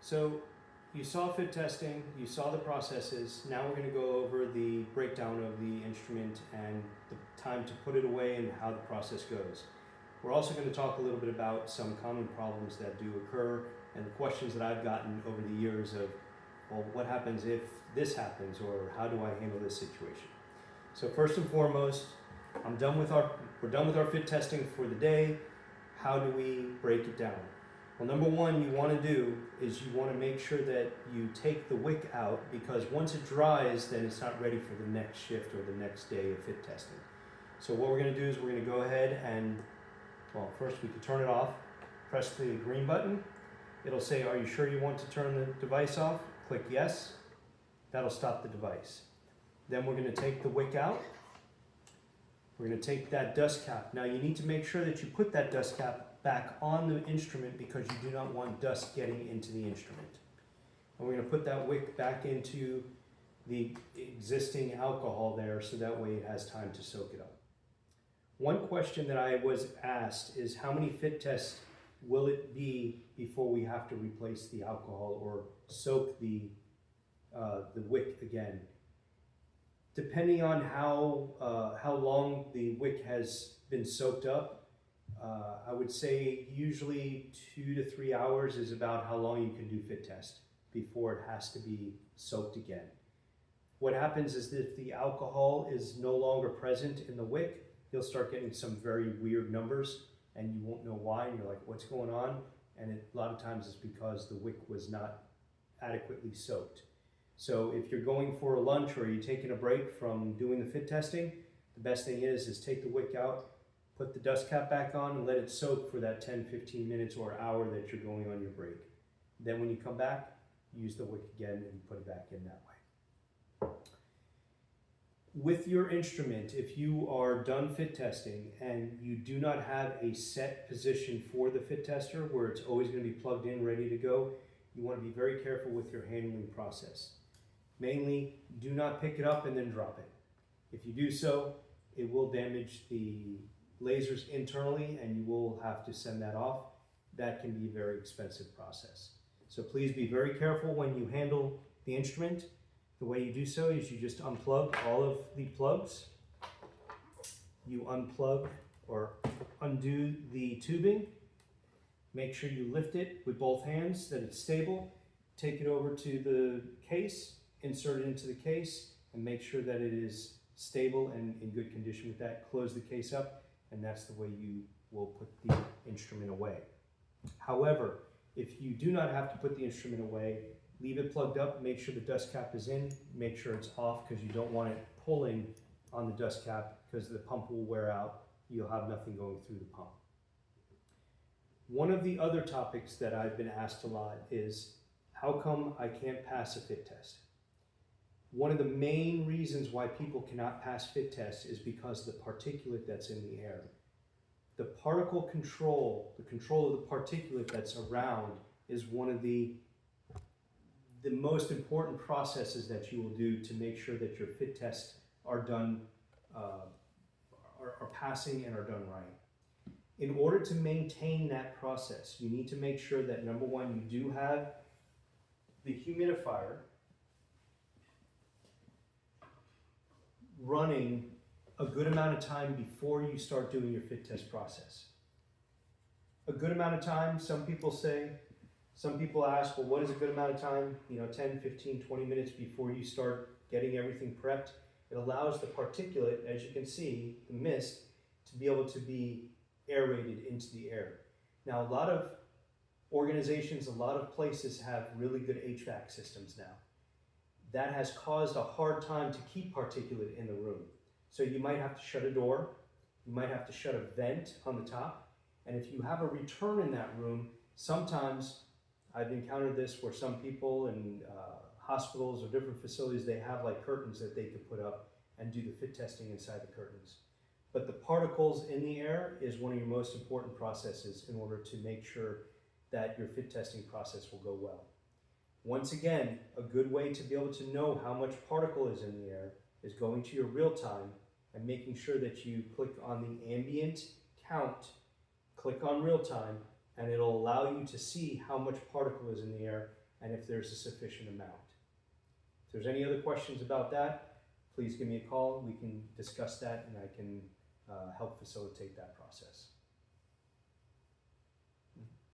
So you saw fit testing, you saw the processes. Now we're going to go over the breakdown of the instrument and the time to put it away and how the process goes. We're also going to talk a little bit about some common problems that do occur and the questions that I've gotten over the years of, well, what happens if this happens, or how do I handle this situation? So first and foremost, we're done with our fit testing for the day. How do we break it down? Well, number one you want to do is you want to make sure that you take the wick out, because once it dries, then it's not ready for the next shift or the next day of fit testing. So what we're going to do is we're going to go ahead and, well, first we can turn it off. Press the green button. It'll say, are you sure you want to turn the device off? Click yes. That'll stop the device. Then we're going to take the wick out. We're going to take that dust cap. Now you need to make sure that you put that dust cap back on the instrument, because you do not want dust getting into the instrument. And we're going to put that wick back into the existing alcohol there, so that way it has time to soak it up. One question that I was asked is, how many fit tests will it be before we have to replace the alcohol or soak the wick again? Depending on how long the wick has been soaked up, I would say usually 2 to 3 hours is about how long you can do fit test before it has to be soaked again. What happens is that if the alcohol is no longer present in the wick, you'll start getting some very weird numbers, and you won't know why, and you're like, what's going on? And a lot of times it's because the wick was not adequately soaked. So if you're going for a lunch or you're taking a break from doing the fit testing, the best thing is take the wick out, put the dust cap back on, and let it soak for that 10, 15 minutes or hour that you're going on your break. Then when you come back, use the wick again and put it back in that way. With your instrument, if you are done fit testing and you do not have a set position for the fit tester where it's always going to be plugged in, ready to go, you want to be very careful with your handling process. Mainly, do not pick it up and then drop it. If you do so, it will damage the lasers internally and you will have to send that off. That can be a very expensive process. So please be very careful when you handle the instrument. The way you do so is you just unplug all of the plugs. You unplug or undo the tubing. Make sure you lift it with both hands, that it's stable. Take it over to the case, insert it into the case, and make sure that it is stable and in good condition with that. Close the case up, and that's the way you will put the instrument away. However, if you do not have to put the instrument away, leave it plugged up, make sure the dust cap is in, make sure it's off, because you don't want it pulling on the dust cap, because the pump will wear out. You'll have nothing going through the pump. One of the other topics that I've been asked a lot is, how come I can't pass a fit test? One of the main reasons why people cannot pass fit tests is because of the particulate that's in the air. The particle control, the control of the particulate that's around, is one of the most important processes that you will do to make sure that your fit tests are done, are passing and are done right. In order to maintain that process, you need to make sure that, number one, you do have the humidifier running a good amount of time before you start doing your fit test process. A good amount of time, some people ask, well, what is a good amount of time? 10, 15, 20 minutes before you start getting everything prepped. It allows the particulate, as you can see, the mist, to be able to be aerated into the air. Now, a lot of organizations, a lot of places have really good HVAC systems now. That has caused a hard time to keep particulate in the room. So you might have to shut a door, you might have to shut a vent on the top, and if you have a return in that room, sometimes I've encountered this where some people in hospitals or different facilities, they have like curtains that they could put up and do the fit testing inside the curtains. But the particles in the air is one of your most important processes in order to make sure that your fit testing process will go well. Once again, a good way to be able to know how much particle is in the air is going to your real time and making sure that you click on the ambient count, click on real time, and it'll allow you to see how much particle is in the air and if there's a sufficient amount. If there's any other questions about that, please give me a call. We can discuss that and I can help facilitate that process.